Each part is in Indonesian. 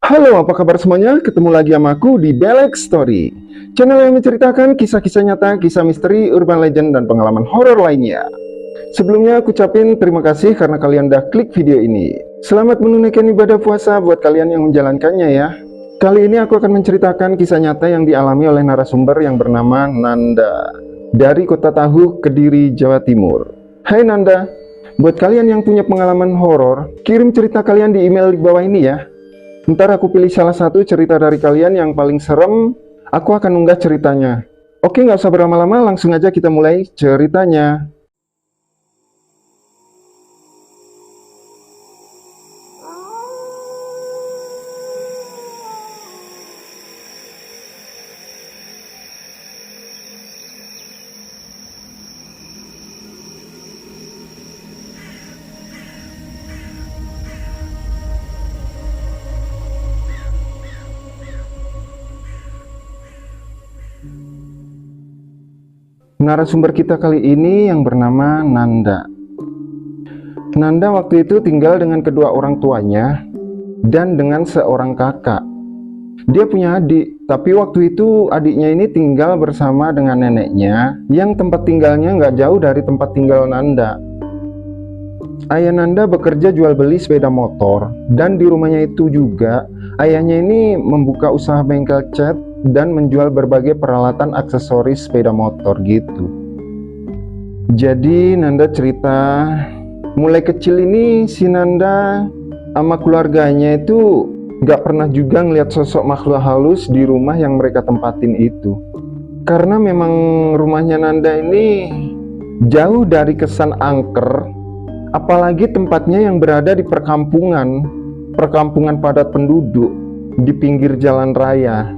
Halo, apa kabar semuanya? Ketemu lagi sama aku di Belek Story, channel yang menceritakan kisah-kisah nyata, kisah misteri, urban legend, dan pengalaman horor lainnya. Sebelumnya aku ucapin terima kasih karena kalian udah klik video ini. Selamat menunaikan ibadah puasa buat kalian yang menjalankannya ya. Kali ini aku akan menceritakan kisah nyata yang dialami oleh narasumber yang bernama Nanda dari Kota Tahu, Kediri, Jawa Timur. Hai Nanda, buat kalian yang punya pengalaman horor, kirim cerita kalian di email di bawah ini ya. Ntar aku pilih salah satu cerita dari kalian yang paling serem, aku akan unggah ceritanya. Oke, nggak usah berlama-lama, langsung aja kita mulai ceritanya. Narasumber kita kali ini yang bernama Nanda. Nanda waktu itu tinggal dengan kedua orang tuanya dan dengan seorang kakak. Dia punya adik, tapi waktu itu adiknya ini tinggal bersama dengan neneknya yang tempat tinggalnya nggak jauh dari tempat tinggal Nanda. Ayah Nanda bekerja jual beli sepeda motor, dan di rumahnya itu juga ayahnya ini membuka usaha bengkel cat dan menjual berbagai peralatan aksesoris sepeda motor gitu. Jadi Nanda cerita, mulai kecil ini si Nanda sama keluarganya itu gak pernah juga ngeliat sosok makhluk halus di rumah yang mereka tempatin itu. Karena memang rumahnya Nanda ini jauh dari kesan angker, apalagi tempatnya yang berada di perkampungan padat penduduk di pinggir jalan raya.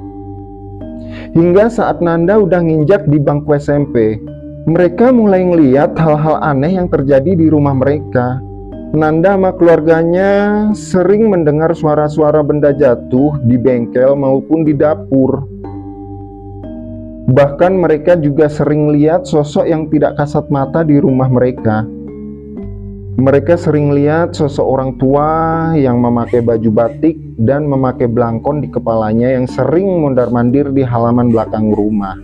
Hingga saat Nanda udah nginjak di bangku SMP, mereka mulai ngeliat hal-hal aneh yang terjadi di rumah mereka. Nanda sama keluarganya sering mendengar suara-suara benda jatuh di bengkel maupun di dapur. Bahkan mereka juga sering lihat sosok yang tidak kasat mata di rumah mereka. Mereka sering lihat sosok orang tua yang memakai baju batik dan memakai belangkon di kepalanya yang sering mondar-mandir di halaman belakang rumah.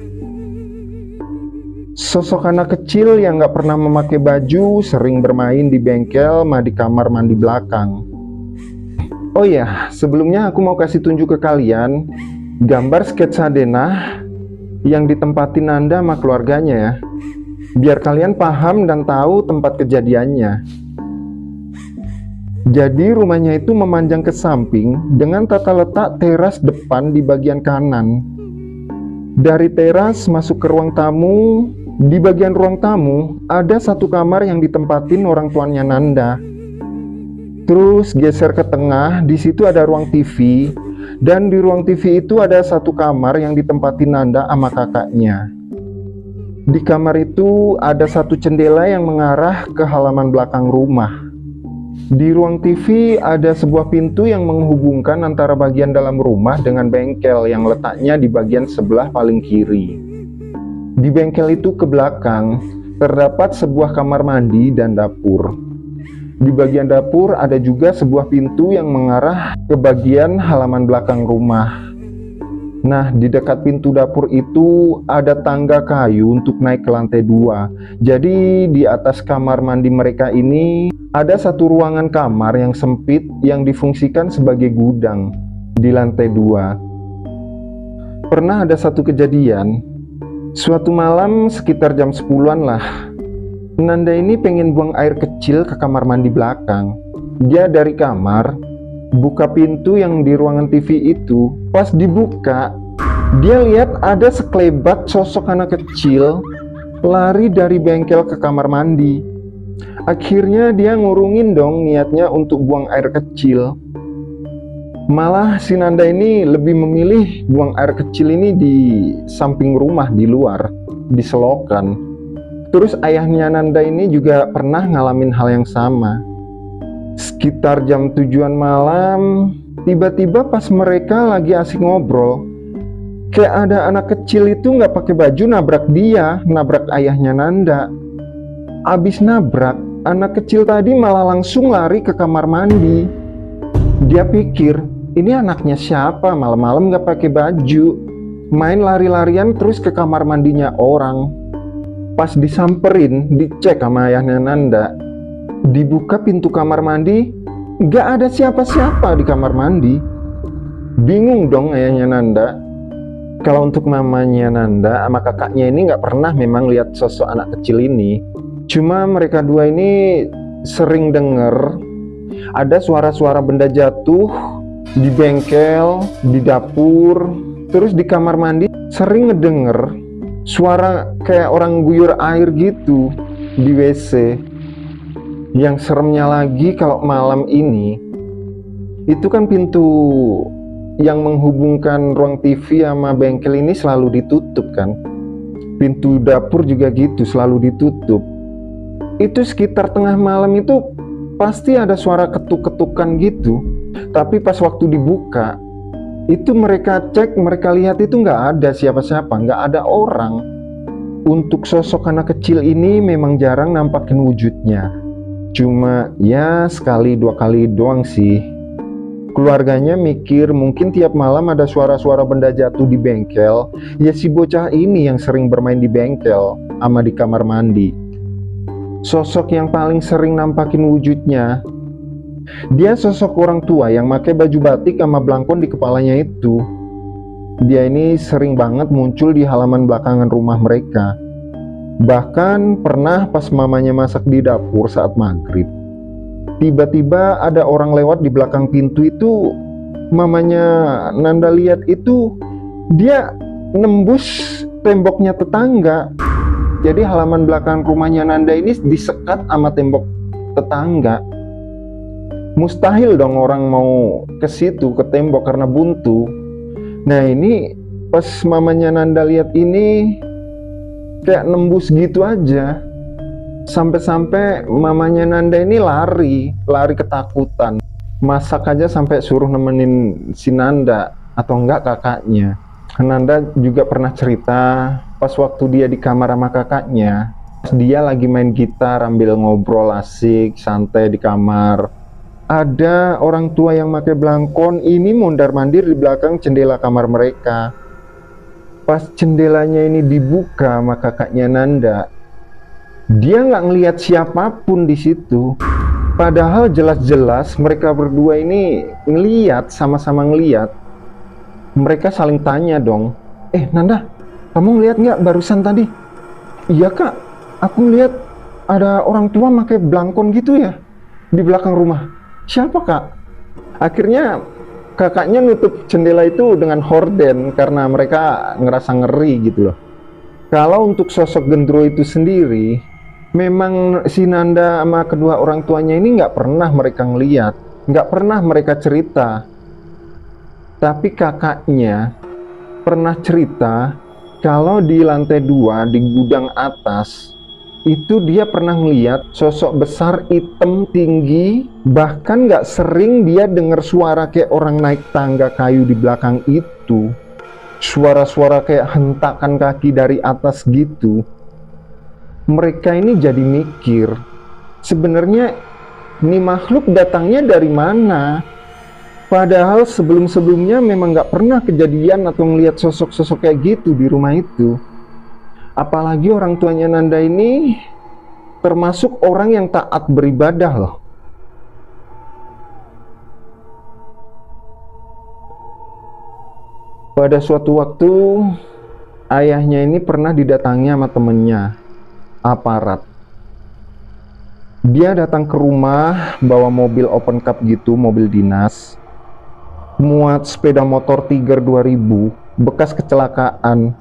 Sosok anak kecil yang gak pernah memakai baju sering bermain di bengkel sama di kamar mandi belakang. Oh ya, sebelumnya aku mau kasih tunjuk ke kalian gambar sketsa denah yang ditempatin Nanda sama keluarganya ya, biar kalian paham dan tahu tempat kejadiannya. Jadi rumahnya itu memanjang ke samping dengan tata letak teras depan di bagian kanan. Dari teras masuk ke ruang tamu. Di bagian ruang tamu ada satu kamar yang ditempatin orang tuanya Nanda. Terus geser ke tengah, di situ ada ruang TV, dan di ruang TV itu ada satu kamar yang ditempatin Nanda sama kakaknya. Di kamar itu ada satu jendela yang mengarah ke halaman belakang rumah. Di ruang TV ada sebuah pintu yang menghubungkan antara bagian dalam rumah dengan bengkel yang letaknya di bagian sebelah paling kiri. Di bengkel itu ke belakang terdapat sebuah kamar mandi dan dapur. Di bagian dapur ada juga sebuah pintu yang mengarah ke bagian halaman belakang rumah. Nah, di dekat pintu dapur itu ada tangga kayu untuk naik ke lantai 2. Jadi di atas kamar mandi mereka ini ada satu ruangan kamar yang sempit yang difungsikan sebagai gudang di lantai 2. Pernah ada satu kejadian, suatu malam sekitar jam 10-an lah, Nanda ini pengen buang air kecil ke kamar mandi belakang. Dia dari kamar buka pintu yang di ruangan TV itu. Pas dibuka, dia lihat ada sekelebat sosok anak kecil lari dari bengkel ke kamar mandi. Akhirnya dia ngurungin dong niatnya untuk buang air kecil. Malah si Nanda ini lebih memilih buang air kecil ini di samping rumah, di luar, di selokan. Terus ayahnya Nanda ini juga pernah ngalamin hal yang sama. Sekitar jam 7-an malam, tiba-tiba pas mereka lagi asik ngobrol, kayak ada anak kecil itu nggak pakai baju nabrak nabrak ayahnya Nanda. Abis nabrak, anak kecil tadi malah langsung lari ke kamar mandi. Dia pikir ini anaknya siapa malam-malam gak pakai baju, main lari-larian terus ke kamar mandinya orang. Pas disamperin, dicek sama ayahnya Nanda, dibuka pintu kamar mandi, gak ada siapa-siapa di kamar mandi. Bingung dong ayahnya Nanda. Kalau untuk mamanya Nanda sama kakaknya ini nggak pernah memang lihat sosok anak kecil ini. Cuma mereka dua ini sering denger ada suara-suara benda jatuh di bengkel, di dapur, terus di kamar mandi sering ngedenger suara kayak orang guyur air gitu di WC. Yang seremnya lagi kalau malam ini, itu kan pintu yang menghubungkan ruang TV sama bengkel ini selalu ditutup kan. Pintu dapur juga gitu, selalu ditutup. Itu sekitar tengah malam itu pasti ada suara ketuk-ketukan gitu. Tapi pas waktu dibuka, itu mereka cek, mereka lihat itu nggak ada siapa-siapa, nggak ada orang. Untuk sosok anak kecil ini memang jarang nampakin wujudnya. Cuma ya sekali dua kali doang sih. Keluarganya mikir mungkin tiap malam ada suara-suara benda jatuh di bengkel. Ya si bocah ini yang sering bermain di bengkel sama di kamar mandi. Sosok yang paling sering nampakin wujudnya, dia sosok orang tua yang pakai baju batik sama belangkon di kepalanya itu. Dia ini sering banget muncul di halaman belakangan rumah mereka. Bahkan pernah pas mamanya masak di dapur saat maghrib, tiba-tiba ada orang lewat di belakang pintu itu. Mamanya Nanda lihat itu dia nembus temboknya tetangga. Jadi halaman belakang rumahnya Nanda ini disekat sama tembok tetangga. Mustahil dong orang mau ke situ, ke tembok karena buntu. Nah ini pas mamanya Nanda lihat ini kayak nembus gitu aja. Sampai-sampai mamanya Nanda ini lari ketakutan. Masak aja sampai suruh nemenin si Nanda atau enggak kakaknya. Nanda juga pernah cerita pas waktu dia di kamar sama kakaknya, dia lagi main gitar sambil ngobrol asik santai di kamar. Ada orang tua yang pakai belangkon ini mondar-mandir di belakang jendela kamar mereka. Pas jendelanya ini dibuka sama kakaknya Nanda, dia nggak ngelihat siapapun di situ. Padahal jelas-jelas mereka berdua ini ngelihat, sama-sama ngelihat. Mereka saling tanya dong, Nanda, kamu ngelihat nggak barusan tadi? Iya kak, aku ngelihat ada orang tua pakai belangkon gitu ya di belakang rumah. Siapa kak? Akhirnya kakaknya nutup jendela itu dengan horden karena mereka ngerasa ngeri gitu loh. Kalau untuk sosok gendro itu sendiri, memang si Nanda sama kedua orang tuanya ini nggak pernah mereka ngeliat, nggak pernah mereka cerita. Tapi kakaknya pernah cerita kalau di lantai 2 di gudang atas itu dia pernah ngeliat sosok besar hitam tinggi. Bahkan nggak sering dia dengar suara kayak orang naik tangga kayu di belakang itu, suara-suara kayak hentakan kaki dari atas gitu. Mereka ini jadi mikir, sebenarnya ini makhluk datangnya dari mana? Padahal sebelum-sebelumnya memang nggak pernah kejadian atau ngelihat sosok-sosok kayak gitu di rumah itu. Apalagi orang tuanya Nanda ini termasuk orang yang taat beribadah loh. Pada suatu waktu, ayahnya ini pernah didatangi sama temennya, aparat. Dia datang ke rumah bawa mobil open cup gitu, mobil dinas, muat sepeda motor Tiger 2000 bekas kecelakaan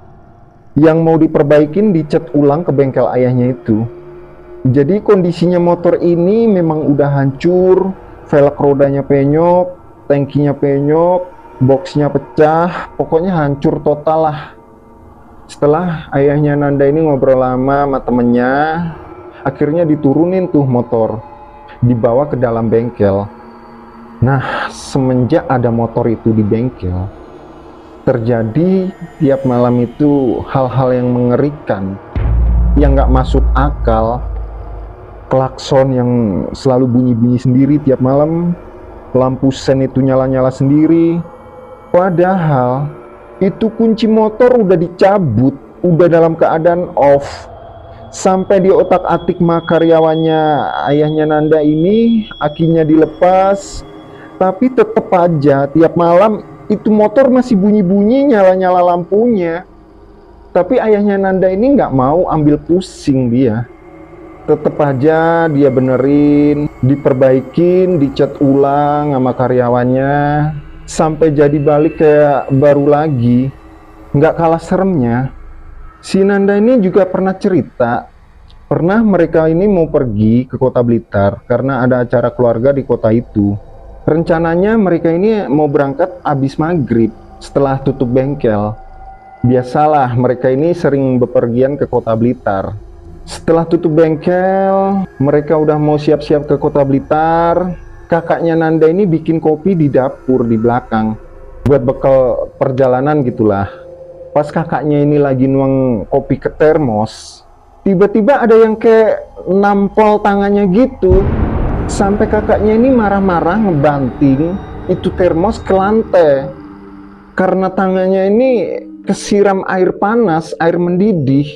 yang mau diperbaikin, dicat ulang ke bengkel ayahnya itu. Jadi kondisinya motor ini memang udah hancur, velg rodanya penyok, tangkinya penyok, boxnya pecah, pokoknya hancur total lah. Setelah ayahnya Nanda ini ngobrol lama sama temennya, akhirnya diturunin tuh motor, dibawa ke dalam bengkel. Nah, semenjak ada motor itu di bengkel, terjadi tiap malam itu hal-hal yang mengerikan, yang gak masuk akal. Klakson yang selalu bunyi-bunyi sendiri tiap malam, lampu sen itu nyala-nyala sendiri. Padahal itu kunci motor udah dicabut, udah dalam keadaan off. Sampai di otak-atik karyawannya ayahnya Nanda ini, akinya dilepas. Tapi tetap aja tiap malam itu motor masih bunyi-bunyi, nyala-nyala lampunya. Tapi ayahnya Nanda ini nggak mau ambil pusing dia. Tetap aja dia benerin, diperbaikin, dicat ulang sama karyawannya, sampai jadi balik kayak baru lagi. Nggak kalah seremnya, si Nanda ini juga pernah cerita, pernah mereka ini mau pergi ke kota Blitar karena ada acara keluarga di kota itu. Rencananya mereka ini mau berangkat abis maghrib setelah tutup bengkel. Biasalah mereka ini sering bepergian ke kota Blitar. Setelah tutup bengkel, mereka udah mau siap-siap ke kota Blitar. Kakaknya Nanda ini bikin kopi di dapur di belakang buat bekal perjalanan gitulah. Pas kakaknya ini lagi nuang kopi ke termos, tiba-tiba ada yang kayak nampol tangannya gitu. Sampai kakaknya ini marah-marah ngebanting itu termos ke lantai. Karena tangannya ini kesiram air panas, air mendidih.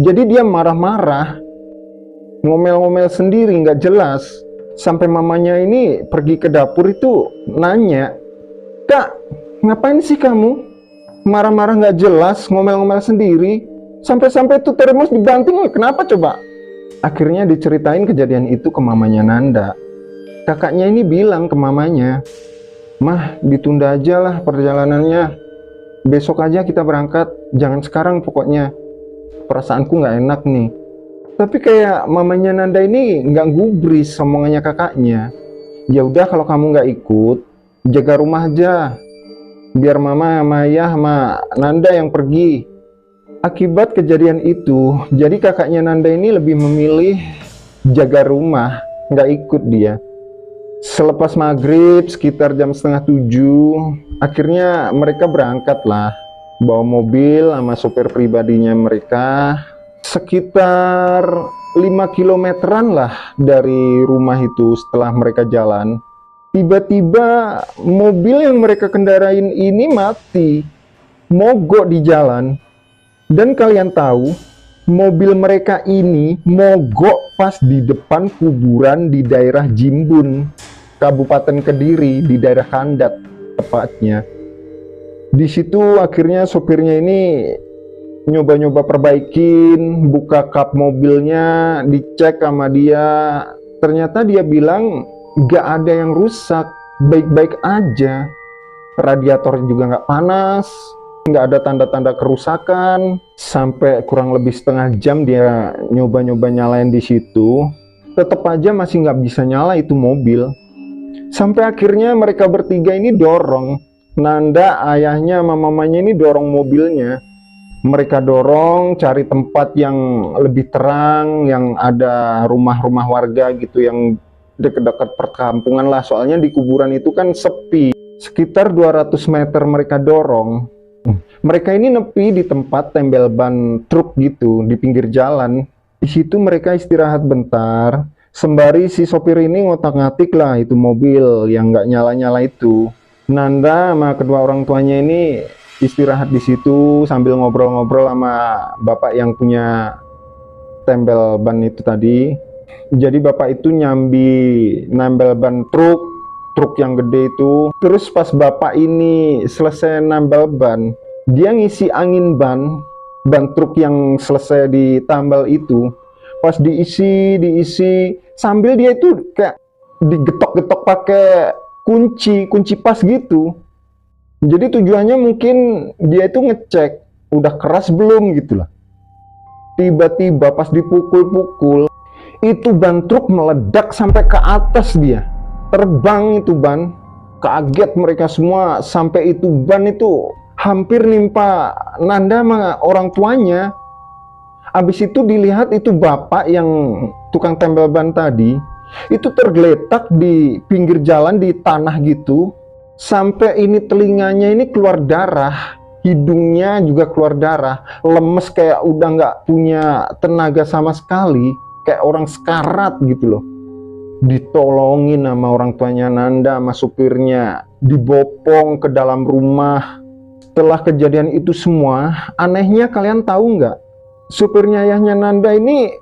Jadi dia marah-marah, ngomel-ngomel sendiri nggak jelas. Sampai mamanya ini pergi ke dapur itu nanya, "Kak, ngapain sih kamu? Marah-marah nggak jelas, ngomel-ngomel sendiri. Sampai-sampai itu termos dibanting, kenapa coba?" Akhirnya diceritain kejadian itu ke mamanya Nanda. Kakaknya ini bilang ke mamanya, "Mah, ditunda aja lah perjalanannya. Besok aja kita berangkat, jangan sekarang pokoknya. Perasaanku nggak enak nih." Tapi kayak mamanya Nanda ini nggak gubris omongannya kakaknya. "Ya udah kalau kamu nggak ikut, jaga rumah aja. Biar mama sama ayah sama Nanda yang pergi." Akibat kejadian itu, jadi kakaknya Nanda ini lebih memilih jaga rumah, nggak ikut dia. Selepas maghrib sekitar jam setengah 7, akhirnya mereka berangkat lah, bawa mobil sama sopir pribadinya mereka. Sekitar 5 kilometeran lah dari rumah itu. Setelah mereka jalan, tiba-tiba mobil yang mereka kendarain ini mati, mogok di jalan. Dan kalian tahu, mobil mereka ini mogok pas di depan kuburan di daerah Jimbun, Kabupaten Kediri, di daerah Kandat tepatnya. Di situ akhirnya sopirnya ini nyoba-nyoba perbaikin, buka kap mobilnya, dicek sama dia. Ternyata dia bilang nggak ada yang rusak, baik-baik aja. Radiator juga nggak panas, nggak ada tanda-tanda kerusakan. Sampai kurang lebih setengah jam dia nyoba-nyoba nyalain di situ, tetap aja masih nggak bisa nyala itu mobil. Sampai akhirnya mereka bertiga ini dorong, Nanda, ayahnya, sama mamanya ini dorong mobilnya. Mereka dorong cari tempat yang lebih terang, yang ada rumah-rumah warga gitu, yang dekat-dekat perkampungan lah. Soalnya di kuburan itu kan sepi. Sekitar 200 meter mereka dorong. Mereka ini nepi di tempat tembel ban truk gitu, di pinggir jalan. Di situ mereka istirahat bentar, sembari si sopir ini ngotak-ngatik lah itu mobil yang nggak nyala-nyala itu. Nanda sama kedua orang tuanya ini istirahat di situ sambil ngobrol-ngobrol sama bapak yang punya tembel ban itu tadi. Jadi bapak itu nyambi nambel ban truk yang gede itu. Terus pas bapak ini selesai nambel ban, dia ngisi angin ban truk yang selesai ditambal itu. Pas diisi sambil dia itu kayak digetok-getok pakai kunci pas gitu. Jadi tujuannya mungkin dia itu ngecek udah keras belum gitu lah. Tiba-tiba pas dipukul-pukul, itu ban truk meledak sampai ke atas dia. Terbang itu ban. Kaget mereka semua, sampai itu ban itu hampir nimpa Nanda sama orang tuanya. Habis itu dilihat itu bapak yang tukang tempel ban tadi, itu tergeletak di pinggir jalan di tanah gitu. Sampai ini telinganya ini keluar darah, hidungnya juga keluar darah, lemes kayak udah nggak punya tenaga sama sekali, kayak orang sekarat gitu loh. ditolongin sama orang tuanya Nanda, sama supirnya, dibopong ke dalam rumah. Setelah kejadian itu semua, anehnya kalian tahu nggak? Supirnya ayahnya Nanda ini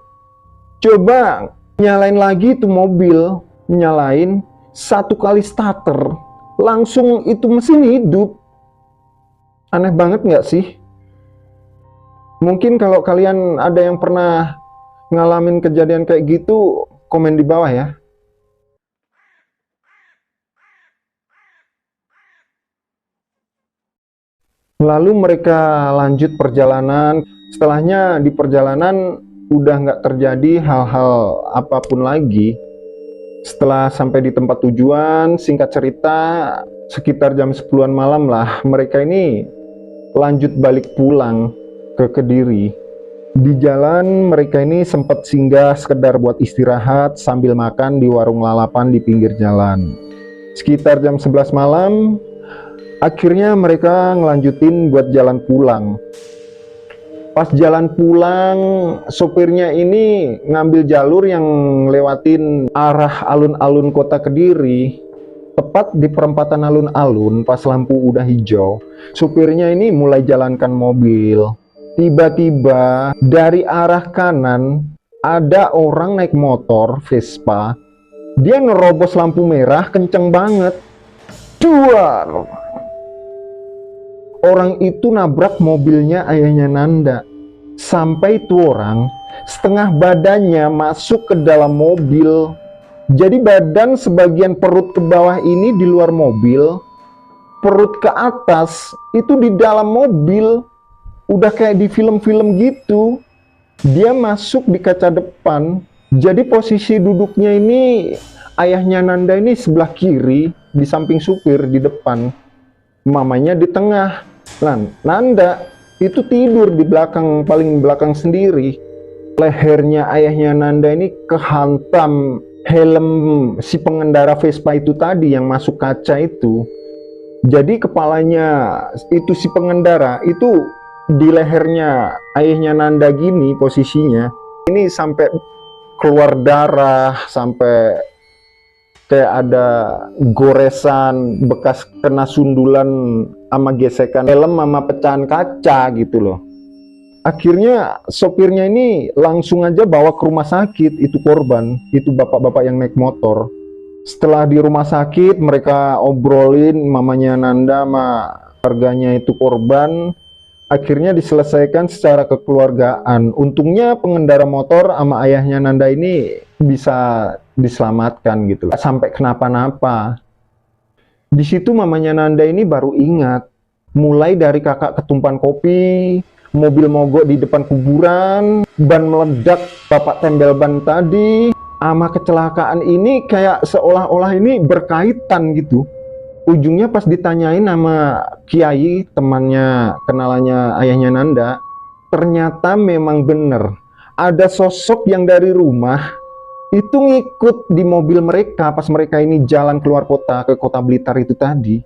coba nyalain lagi itu mobil, nyalain, satu kali starter, langsung itu mesin hidup. Aneh banget nggak sih? Mungkin kalau kalian ada yang pernah ngalamin kejadian kayak gitu, komen di bawah ya. Lalu mereka lanjut perjalanan. Setelahnya di perjalanan udah nggak terjadi hal-hal apapun lagi. Setelah sampai di tempat tujuan, singkat cerita, sekitar jam 10-an malam lah, mereka ini lanjut balik pulang ke Kediri. Di jalan mereka ini sempat singgah sekedar buat istirahat sambil makan di warung lalapan di pinggir jalan. Sekitar jam 11 malam, akhirnya mereka ngelanjutin buat jalan pulang. Pas jalan pulang, sopirnya ini ngambil jalur yang lewatin arah alun-alun kota Kediri. Tepat di perempatan alun-alun, pas lampu udah hijau, sopirnya ini mulai jalankan mobil. Tiba-tiba dari arah kanan ada orang naik motor Vespa. Dia nerobos lampu merah kenceng banget. Duar! Orang itu nabrak mobilnya ayahnya Nanda. Sampai itu orang setengah badannya masuk ke dalam mobil. Jadi badan sebagian perut ke bawah ini di luar mobil, perut ke atas itu di dalam mobil. Udah kayak di film-film gitu. Dia masuk di kaca depan. Jadi posisi duduknya ini ayahnya Nanda ini sebelah kiri, di samping supir di depan, mamanya di tengah. Nanda itu tidur di belakang, paling belakang sendiri. Lehernya ayahnya Nanda ini kehantam helm si pengendara Vespa itu tadi yang masuk kaca itu. Jadi kepalanya itu si pengendara itu di lehernya ayahnya Nanda gini posisinya. Ini sampai keluar darah, sampai kayak ada goresan bekas kena sundulan sama gesekan helm sama pecahan kaca gitu loh. Akhirnya sopirnya ini langsung aja bawa ke rumah sakit itu korban, itu bapak-bapak yang naik motor. Setelah di rumah sakit mereka obrolin, mamanya Nanda sama keluarganya itu korban. Akhirnya diselesaikan secara kekeluargaan. Untungnya pengendara motor sama ayahnya Nanda ini bisa diselamatkan gitu, sampai kenapa-napa. Di situ mamanya Nanda ini baru ingat, mulai dari kakak ketumpahan kopi, mobil mogok di depan kuburan, ban meledak, bapak tembel ban tadi, sama kecelakaan ini kayak seolah-olah ini berkaitan gitu. Ujungnya pas ditanyain sama Kiai, temannya, kenalannya ayahnya Nanda, ternyata memang bener ada sosok yang dari rumah itu ngikut di mobil mereka pas mereka ini jalan keluar kota, ke kota Blitar itu tadi.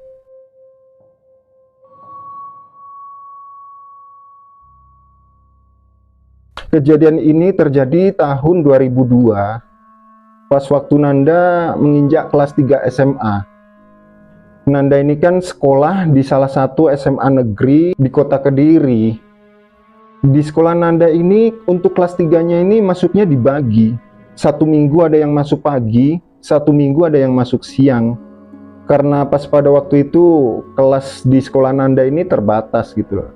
Kejadian ini terjadi tahun 2002, pas waktu Nanda menginjak kelas 3 SMA. Nanda ini kan sekolah di salah satu SMA negeri di kota Kediri. Di sekolah Nanda ini untuk kelas 3-nya ini masuknya dibagi. Satu minggu ada yang masuk pagi, satu minggu ada yang masuk siang. Karena pas pada waktu itu kelas di sekolah Nanda ini terbatas gitu loh.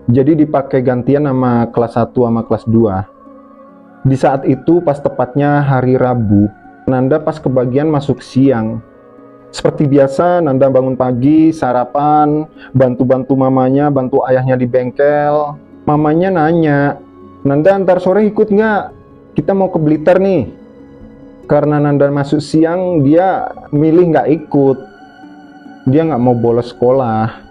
Jadi dipakai gantian sama kelas 1 sama kelas 2. Di saat itu pas tepatnya hari Rabu, Nanda pas kebagian masuk siang. Seperti biasa, Nanda bangun pagi, sarapan, bantu-bantu mamanya, bantu ayahnya di bengkel. Mamanya nanya, Nanda antar sore ikut nggak? Kita mau ke Blitar nih. Karena Nanda masuk siang, dia milih nggak ikut. Dia nggak mau bolos sekolah.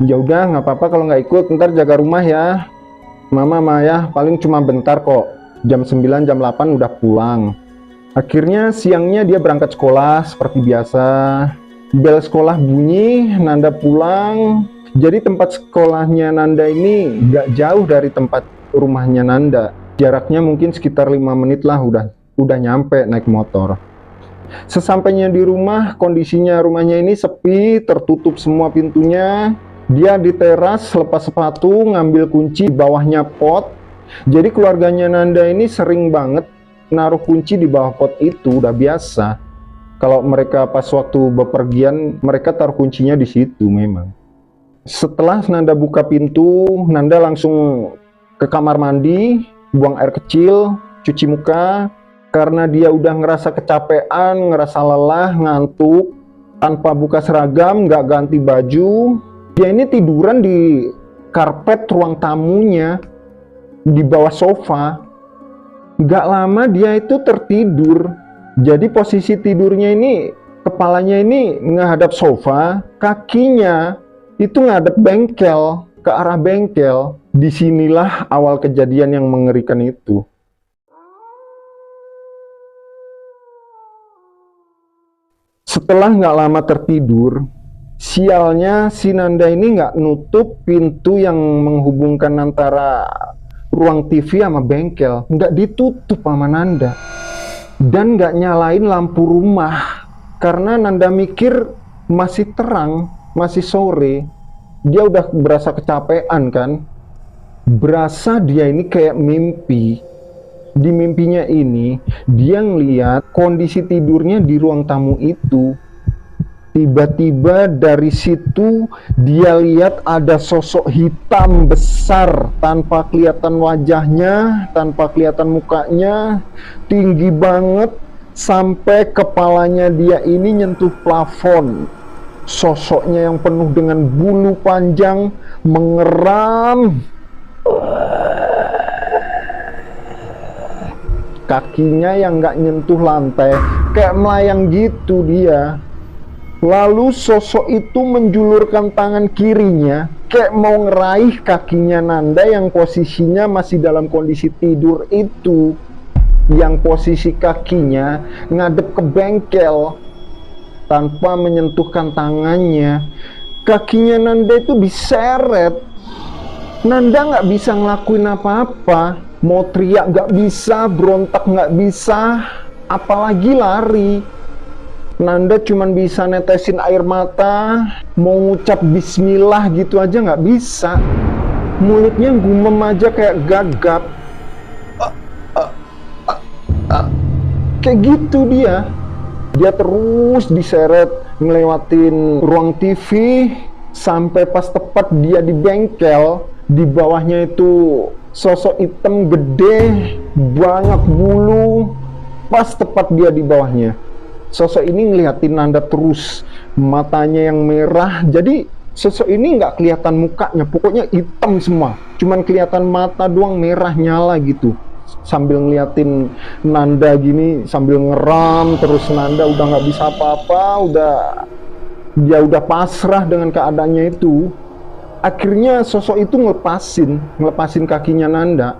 Ya udah, nggak apa-apa kalau nggak ikut, ntar jaga rumah ya. Mama sama ayah paling cuma bentar kok. Jam 9, jam 8 udah pulang. Akhirnya siangnya dia berangkat sekolah seperti biasa. Bel sekolah bunyi, Nanda pulang. Jadi tempat sekolahnya Nanda ini gak jauh dari tempat rumahnya Nanda. Jaraknya mungkin sekitar 5 menit lah udah nyampe naik motor. Sesampainya di rumah, kondisinya rumahnya ini sepi, tertutup semua pintunya. Dia di teras, lepas sepatu, ngambil kunci di bawahnya pot. Jadi keluarganya Nanda ini sering banget naruh kunci di bawah pot itu, udah biasa. Kalau mereka pas waktu bepergian, mereka taruh kuncinya di situ memang. Setelah Nanda buka pintu, Nanda langsung ke kamar mandi, buang air kecil, cuci muka. Karena dia udah ngerasa kecapean, ngerasa lelah, ngantuk, tanpa buka seragam, nggak ganti baju, dia ini tiduran di karpet ruang tamunya, di bawah sofa. Nggak lama dia itu tertidur. Jadi posisi tidurnya ini, kepalanya ini menghadap sofa, kakinya itu ngadep bengkel, ke arah bengkel. Disinilah awal kejadian yang mengerikan itu. Setelah nggak lama tertidur, sialnya si Nanda ini nggak nutup pintu yang menghubungkan antara ruang TV sama bengkel. Nggak ditutup sama Nanda. Dan nggak nyalain lampu rumah. Karena Nanda mikir masih terang, masih sore. Dia udah berasa kecapean kan. Berasa dia ini kayak mimpi. Di mimpinya ini, dia ngeliat kondisi tidurnya di ruang tamu itu. Tiba-tiba dari situ dia lihat ada sosok hitam besar, tanpa kelihatan wajahnya, tanpa kelihatan mukanya, tinggi banget, sampai kepalanya dia ini nyentuh plafon. Sosoknya yang penuh dengan bulu panjang, mengeram. Kakinya yang nggak nyentuh lantai, kayak melayang gitu dia. Lalu sosok itu menjulurkan tangan kirinya, kayak mau ngeraih kakinya Nanda yang posisinya masih dalam kondisi tidur itu. Yang posisi kakinya ngadep ke bengkel, tanpa menyentuhkan tangannya. Kakinya Nanda itu diseret. Nanda nggak bisa ngelakuin apa-apa. Mau teriak nggak bisa, berontak nggak bisa, apalagi lari. Nanda cuman bisa netesin air mata, mau ngucap bismillah gitu aja nggak bisa. Mulutnya gumem aja kayak gagap. Kayak gitu dia. Dia terus diseret ngelewatin ruang TV sampai pas tepat dia di bengkel. Di bawahnya itu sosok hitam gede, banyak bulu. Pas tepat dia di bawahnya, sosok ini ngeliatin Nanda terus, matanya yang merah. Jadi sosok ini nggak kelihatan mukanya, pokoknya hitam semua, cuman kelihatan mata doang merah nyala gitu. Sambil ngeliatin Nanda gini, sambil ngeram terus. Nanda udah nggak bisa apa-apa, dia udah pasrah dengan keadaannya itu. Akhirnya sosok itu ngelepasin kakinya Nanda.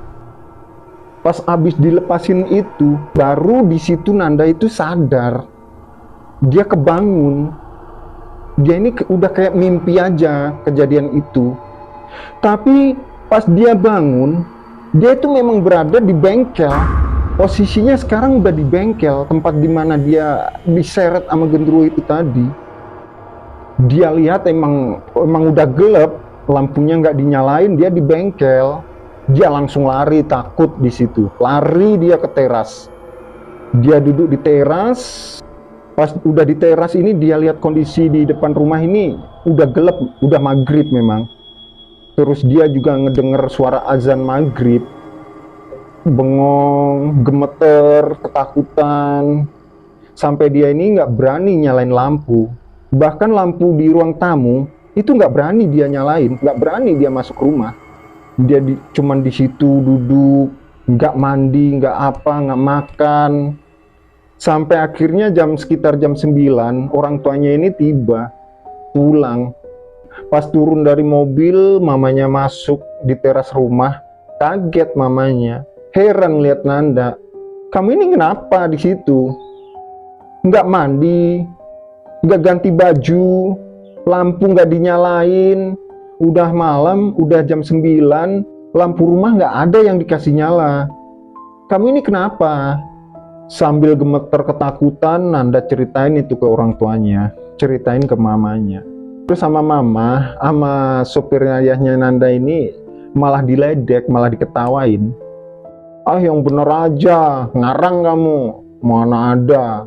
Pas abis dilepasin itu, baru di situ Nanda itu sadar. Dia kebangun. Dia ini udah kayak mimpi aja kejadian itu. Tapi pas dia bangun, dia itu memang berada di bengkel. Posisinya sekarang udah di bengkel, tempat dimana dia diseret sama genderuwo itu tadi. Dia lihat emang udah gelap, lampunya nggak dinyalain, dia di bengkel. Dia langsung lari, takut di situ. Lari dia ke teras. Dia duduk di teras. Pas udah di teras ini, dia lihat kondisi di depan rumah ini udah gelap, udah maghrib memang. Terus dia juga ngedenger suara azan maghrib. Bengong, gemeter, ketakutan. Sampai dia ini nggak berani nyalain lampu. Bahkan lampu di ruang tamu itu nggak berani dia nyalain, nggak berani dia masuk rumah. Dia cuman di situ duduk, nggak mandi, nggak apa, nggak makan. Sampai akhirnya sekitar jam 9, orang tuanya ini tiba, pulang. Pas turun dari mobil, mamanya masuk di teras rumah. Kaget mamanya, heran lihat Nanda. Kamu ini kenapa di situ? Nggak mandi, nggak ganti baju, lampu nggak dinyalain. Udah malam, udah jam 9, lampu rumah nggak ada yang dikasih nyala. Kamu ini kenapa? Sambil gemeter ketakutan, Nanda ceritain itu ke orang tuanya, ceritain ke mamanya. Terus sama mama, sama sopir ayahnya Nanda ini malah diledek, malah diketawain. Ah, yang bener aja, ngarang kamu, mana ada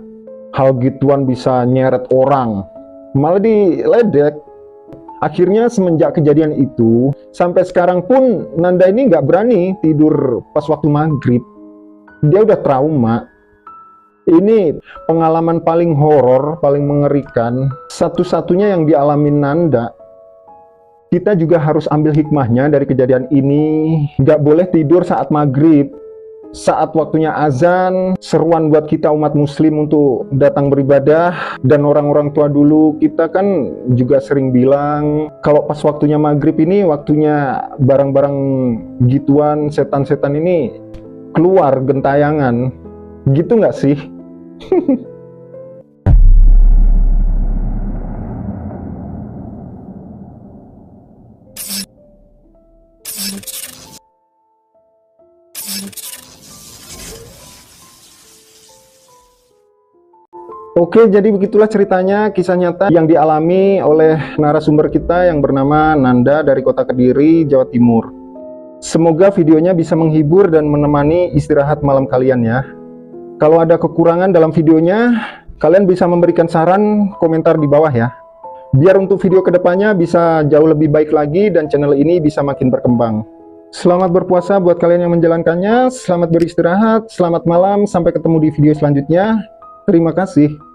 hal gituan bisa nyeret orang. Malah diledek. Akhirnya semenjak kejadian itu, sampai sekarang pun Nanda ini nggak berani tidur pas waktu maghrib. Dia udah trauma. Ini pengalaman paling horor, paling mengerikan, satu-satunya yang dialami Nanda. Kita juga harus ambil hikmahnya dari kejadian ini. Nggak boleh tidur saat maghrib. Saat waktunya azan, seruan buat kita umat muslim untuk datang beribadah. Dan orang-orang tua dulu, kita kan juga sering bilang, kalau pas waktunya maghrib ini, waktunya barang-barang gituan, setan-setan ini keluar gentayangan. Gitu nggak sih? Oke, jadi begitulah ceritanya, kisah nyata yang dialami oleh narasumber kita yang bernama Nanda dari kota Kediri, Jawa Timur. Semoga videonya bisa menghibur dan menemani istirahat malam kalian ya. Kalau ada kekurangan dalam videonya, kalian bisa memberikan saran, komentar di bawah ya. Biar untuk video kedepannya bisa jauh lebih baik lagi dan channel ini bisa makin berkembang. Selamat berpuasa buat kalian yang menjalankannya, selamat beristirahat, selamat malam, sampai ketemu di video selanjutnya. Terima kasih.